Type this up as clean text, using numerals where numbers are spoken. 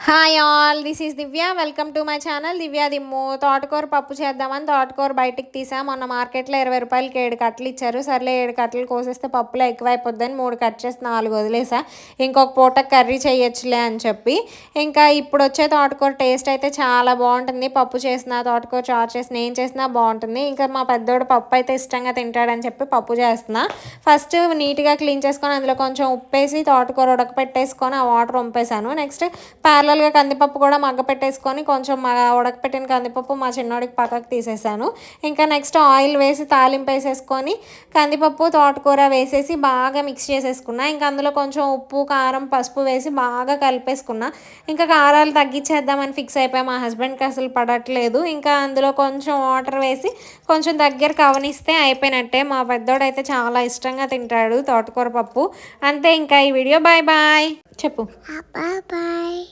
Hi all, this is Divya. Welcome to my channel Divya Dimmu. తోటకూర పప్పు చేద్దామని తోటకూర బయటికి తీసాం. మొన్న మార్కెట్లో 20 రూపాయలకి 7 కట్టలు ఇచ్చారు. సర్లే 7 కట్టలు కోసేస్తే పప్పులో ఎక్కువైపోద్దని 3 కట్ చేసి 4 వదిలేసా. ఇంకొక పూట కర్రీ చేయొచ్చులే అని చెప్పి. ఇంకా ఇప్పుడు వచ్చే తోటకూర టేస్ట్ అయితే చాలా బాగుంటుంది. పప్పు చేసిన తోటకూర చారు చేసిన ఏం చేసినా బాగుంటుంది. ఇంకా మా పెద్దోడు పప్పు అయితే ఇష్టంగా తింటాడని చెప్పి పప్పు చేస్తున్నా. ఫస్ట్ నీట్గా క్లీన్ చేసుకొని అందులో కొంచెం ఉప్పేసి తోటకూర ఉడకపెట్టేసుకొని ఆ వాటర్ వంపేసాను. నెక్స్ట్ ప్యారలల్గా కందిపప్పు కూడా మగ్గపెట్టేసుకొని కొంచెం ఉడకపెట్టిన కందిపప్పు మా చిన్నోడికి పక్కకు తీసేసాను. ఇంకా నెక్స్ట్ ఆయిల్ వేసి తాలింపు వేసేసుకొని కందిపప్పు తోటకూర వేసేసి బాగా మిక్స్ చేసేసుకున్నా. ఇంకా అందులో కొంచెం ఉప్పు కారం పసుపు వేసి బాగా కలిపేసుకున్నా. ఇంకా కారాలు తగ్గించేద్దామని ఫిక్స్ అయిపోయి మా హస్బెండ్కి అసలు పడట్లేదు. ఇంకా అందులో కొంచెం వాటర్ వేసి కొంచెం దగ్గరకు అవనిస్తే అయిపోయినట్టే. మా పెద్దోడైతే చాలా ఇష్టంగా తింటాడు తోటకూర పప్పు. అంతే, ఇంకా ఈ వీడియో బాయ్ బాయ్ చెప్పు. బాయ్.